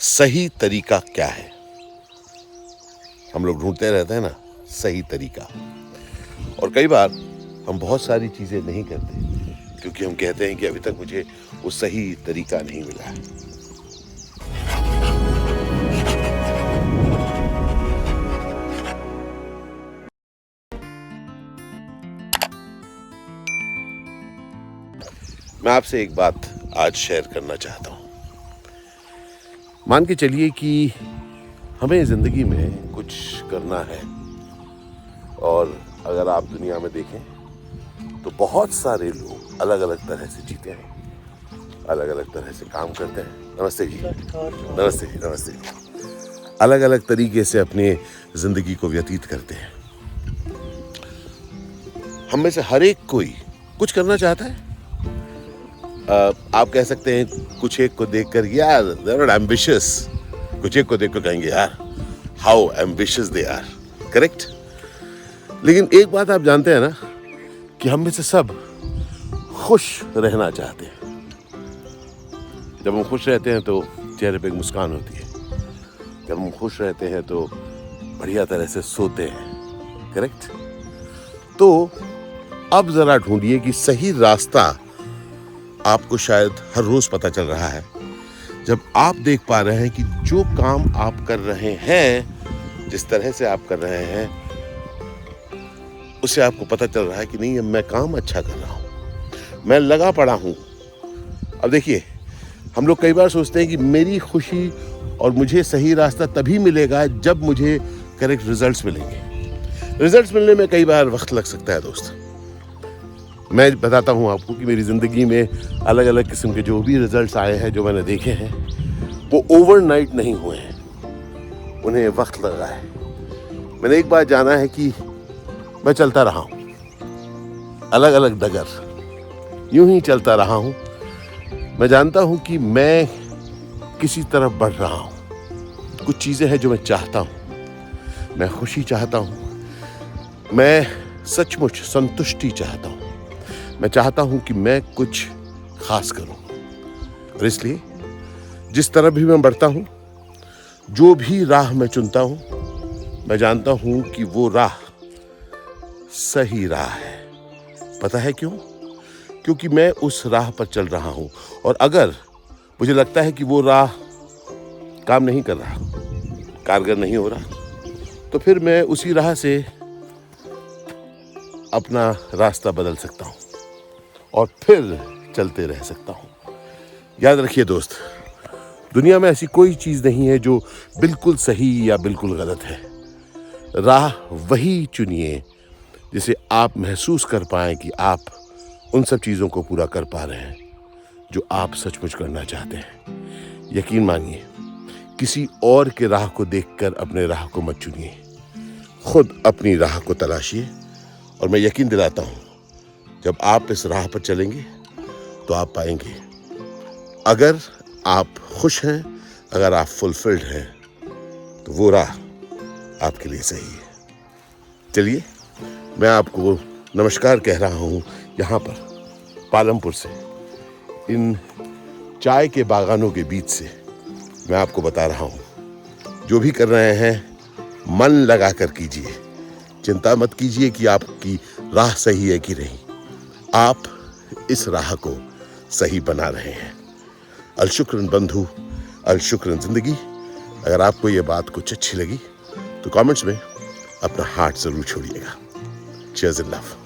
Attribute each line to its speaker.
Speaker 1: सही तरीका क्या है? हम लोग ढूंढते रहते हैं ना सही तरीका। और कई बार हम बहुत सारी चीजें नहीं करते क्योंकि हम कहते हैं कि अभी तक मुझे वो सही तरीका नहीं मिला है। मैं आपसे एक बात आज शेयर करना चाहता हूं। मान के चलिए कि हमें जिंदगी में कुछ करना है, और अगर आप दुनिया में देखें तो बहुत सारे लोग अलग अलग तरह से जीते हैं, अलग अलग तरह से काम करते हैं। नमस्ते जी। नमस्ते जी। नमस्ते जी। अलग अलग तरीके से अपनी जिंदगी को व्यतीत करते हैं। हम में से हर एक कोई कुछ करना चाहता है। आप कह सकते हैं कुछ एक को देखकर यार दे आर नॉट एम्बिशियस, कुछ एक को देखकर कहेंगे यार how ambitious they are, correct. लेकिन एक बात आप जानते हैं ना कि हम में से सब खुश रहना चाहते हैं। जब हम खुश रहते हैं तो चेहरे पे एक मुस्कान होती है। जब हम खुश रहते हैं तो बढ़िया तरह से सोते हैं, करेक्ट। तो अब जरा ढूंढिए कि सही रास्ता आपको शायद हर रोज पता चल रहा है, जब आप देख पा रहे हैं कि जो काम आप कर रहे हैं, जिस तरह से आप कर रहे हैं, उससे आपको पता चल रहा है कि नहीं, अब मैं काम अच्छा कर रहा हूं, मैं लगा पड़ा हूं। अब देखिए, हम लोग कई बार सोचते हैं कि मेरी खुशी और मुझे सही रास्ता तभी मिलेगा जब मुझे करेक्ट रिजल्ट्स मिलेंगे। रिजल्ट्स मिलने में कई बार वक्त लग सकता है दोस्त। मैं बताता हूं आपको कि मेरी ज़िंदगी में अलग अलग किस्म के जो भी रिजल्ट्स आए हैं, जो मैंने देखे हैं, वो ओवरनाइट नहीं हुए हैं, उन्हें वक्त लगा है। मैंने एक बात जाना है कि मैं चलता रहा हूं, अलग अलग डगर यूं ही चलता रहा हूं। मैं जानता हूं कि मैं किसी तरफ बढ़ रहा हूं। कुछ चीज़ें हैं जो मैं चाहता हूं। मैं खुशी चाहता हूं, मैं सचमुच संतुष्टि चाहता हूं, मैं चाहता हूं कि मैं कुछ खास करूं। और इसलिए जिस तरफ भी मैं बढ़ता हूं, जो भी राह मैं चुनता हूं, मैं जानता हूं कि वो राह सही राह है। पता है क्यों? क्योंकि मैं उस राह पर चल रहा हूं। और अगर मुझे लगता है कि वो राह काम नहीं कर रहा, कारगर नहीं हो रहा, तो फिर मैं उसी राह से अपना रास्ता बदल सकता हूं और फिर चलते रह सकता हूं। याद रखिए दोस्त, दुनिया में ऐसी कोई चीज नहीं है जो बिल्कुल सही या बिल्कुल गलत है। राह वही चुनिए जिसे आप महसूस कर पाएं कि आप उन सब चीजों को पूरा कर पा रहे हैं जो आप सचमुच करना चाहते हैं। यकीन मानिए, किसी और के राह को देखकर अपने राह को मत चुनिए, खुद अपनी राह को तलाशिए। और मैं यकीन दिलाता हूं, जब आप इस राह पर चलेंगे तो आप पाएंगे, अगर आप खुश हैं, अगर आप फुलफिल्ड हैं, तो वो राह आपके लिए सही है। चलिए, मैं आपको नमस्कार कह रहा हूं यहाँ पर पालमपुर से, इन चाय के बागानों के बीच से। मैं आपको बता रहा हूं, जो भी कर रहे हैं मन लगा कर कीजिए। चिंता मत कीजिए कि आपकी राह सही है कि नहीं, आप इस राह को सही बना रहे हैं। अलशुक्रन बंधु, अलशुक्रन जिंदगी। अगर आपको ये बात कुछ अच्छी लगी तो कमेंट्स में अपना हार्ट जरूर छोड़िएगा। Cheers in love.